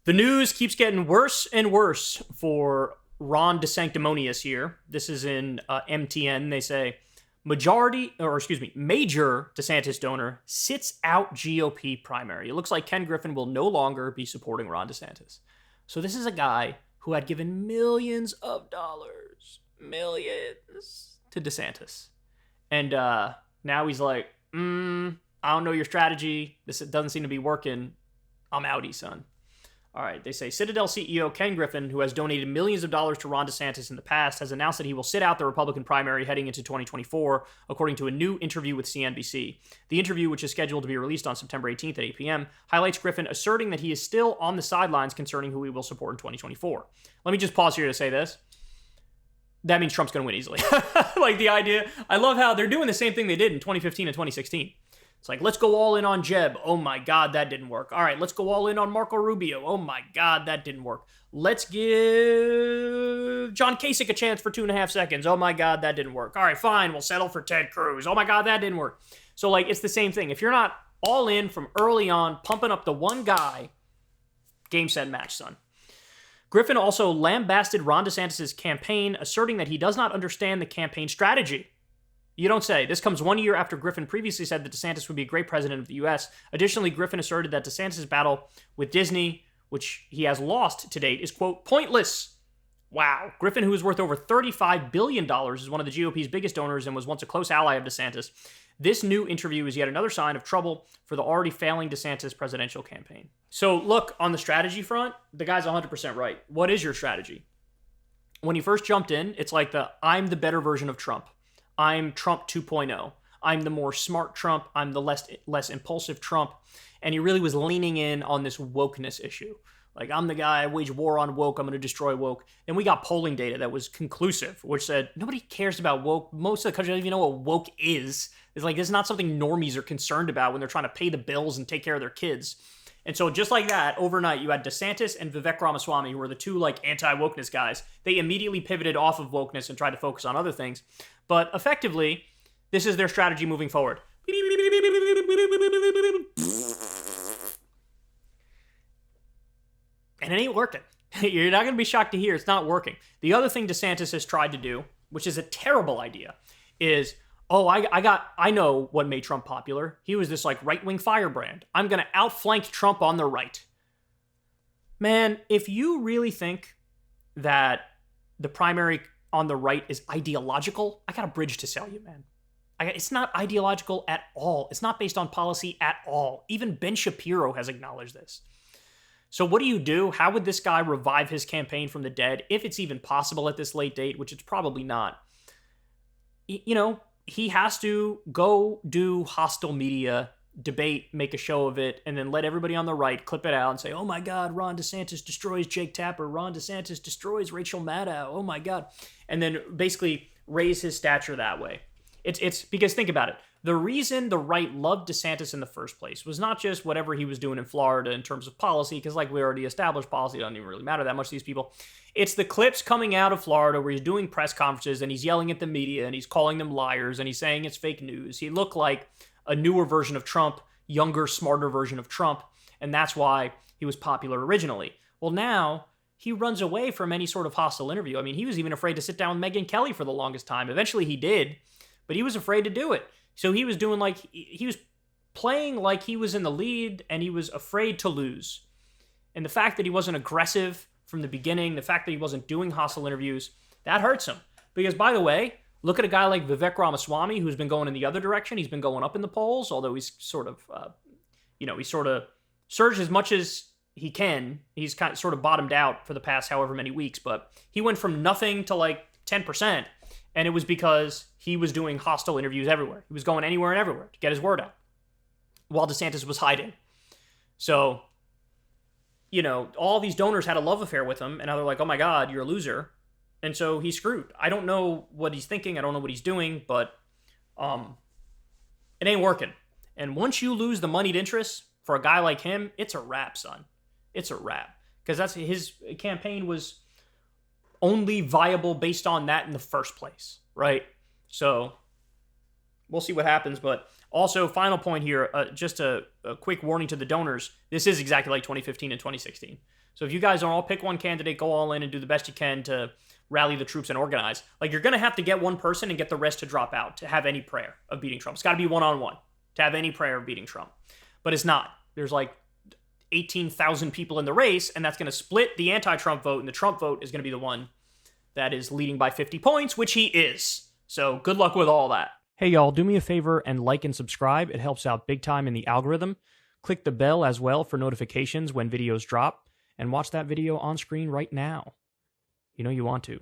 The news keeps getting worse and worse for Ron DeSanctimonious here. This is in MTN. They say major DeSantis donor sits out GOP primary. It looks like Ken Griffin will no longer be supporting Ron DeSantis. So this is a guy who had given millions of dollars, millions, to DeSantis. And now he's like, I don't know your strategy. This doesn't seem to be working. I'm outie, son. All right, they say Citadel CEO Ken Griffin, who has donated millions of dollars to Ron DeSantis in the past, has announced that he will sit out the Republican primary heading into 2024, according to a new interview with CNBC. The interview, which is scheduled to be released on September 18th at 8 p.m., highlights Griffin asserting that he is still on the sidelines concerning who he will support in 2024. Let me just pause here to say this. That means Trump's going to win easily. Like the idea, I love how they're doing the same thing they did in 2015 and 2016. It's like, let's go all in on Jeb. Oh my God, that didn't work. All right, let's go all in on Marco Rubio. Oh my God, that didn't work. Let's give John Kasich a chance for 2.5 seconds. Oh my God, that didn't work. All right, fine, we'll settle for Ted Cruz. Oh my God, that didn't work. So like, it's the same thing. If you're not all in from early on, pumping up the one guy, game, set, match, son. Griffin also lambasted Ron DeSantis' campaign, asserting that he does not understand the campaign strategy. You don't say. This comes 1 year after Griffin previously said that DeSantis would be a great president of the U.S. Additionally, Griffin asserted that DeSantis' battle with Disney, which he has lost to date, is, quote, pointless. Wow. Griffin, who is worth over $35 billion, is one of the GOP's biggest donors and was once a close ally of DeSantis. This new interview is yet another sign of trouble for the already failing DeSantis presidential campaign. So, look, on the strategy front, the guy's 100% right. What is your strategy? When he first jumped in, it's like I'm the better version of Trump. I'm Trump 2.0. I'm the more smart Trump. I'm the less impulsive Trump. And he really was leaning in on this wokeness issue. Like, I'm the guy, I wage war on woke, I'm going to destroy woke. And we got polling data that was conclusive, which said nobody cares about woke. Most of the country doesn't even know what woke is. It's like, this is not something normies are concerned about when they're trying to pay the bills and take care of their kids. And so just like that, overnight, you had DeSantis and Vivek Ramaswamy, who were the two like anti-wokeness guys. They immediately pivoted off of wokeness and tried to focus on other things. But effectively, this is their strategy moving forward. And it ain't working. You're not going to be shocked to hear it's not working. The other thing DeSantis has tried to do, which is a terrible idea, is, I know what made Trump popular. He was this like right-wing firebrand. I'm going to outflank Trump on the right. Man, if you really think that the primary on the right is ideological, I got a bridge to sell you, man. It's not ideological at all. It's not based on policy at all. Even Ben Shapiro has acknowledged this. So what do? How would this guy revive his campaign from the dead, if it's even possible at this late date, which it's probably not? You know, he has to go do hostile media, debate, make a show of it, and then let everybody on the right clip it out and say, oh my God, Ron DeSantis destroys Jake Tapper. Ron DeSantis destroys Rachel Maddow. Oh my God. And then basically raise his stature that way. It's because think about it. The reason the right loved DeSantis in the first place was not just whatever he was doing in Florida in terms of policy, because like we already established, policy doesn't even really matter that much to these people. It's the clips coming out of Florida where he's doing press conferences and he's yelling at the media and he's calling them liars and he's saying it's fake news. He looked like a newer version of Trump, younger, smarter version of Trump, and that's why he was popular originally. Well, now he runs away from any sort of hostile interview. I mean, he was even afraid to sit down with Megyn Kelly for the longest time. Eventually he did, but he was afraid to do it. So he was doing like, he was playing like he was in the lead and he was afraid to lose. And the fact that he wasn't aggressive from the beginning, the fact that he wasn't doing hostile interviews, that hurts him. Because by the way, look at a guy like Vivek Ramaswamy, who's been going in the other direction. He's been going up in the polls, although he's sort of, he's sort of surged as much as he can. He's kind of sort of bottomed out for the past however many weeks, but he went from nothing to like 10%. And it was because he was doing hostile interviews everywhere. He was going anywhere and everywhere to get his word out while DeSantis was hiding. So, all these donors had a love affair with him, and now they're like, oh my God, you're a loser. And so he's screwed. I don't know what he's thinking. I don't know what he's doing, but it ain't working. And once you lose the moneyed interests for a guy like him, it's a wrap, son. It's a wrap. Because that's his campaign was only viable based on that in the first place, right? So we'll see what happens. But also, final point here, just a quick warning to the donors. This is exactly like 2015 and 2016. So if you guys don't all pick one candidate, go all in and do the best you can to rally the troops and organize. Like, you're going to have to get one person and get the rest to drop out to have any prayer of beating Trump. It's got to be one-on-one to have any prayer of beating Trump. But it's not. There's like 18,000 people in the race, and that's going to split the anti-Trump vote, and the Trump vote is going to be the one that is leading by 50 points, which he is. So good luck with all that. Hey, y'all, do me a favor and like and subscribe. It helps out big time in the algorithm. Click the bell as well for notifications when videos drop, and watch that video on screen right now. You know you want to.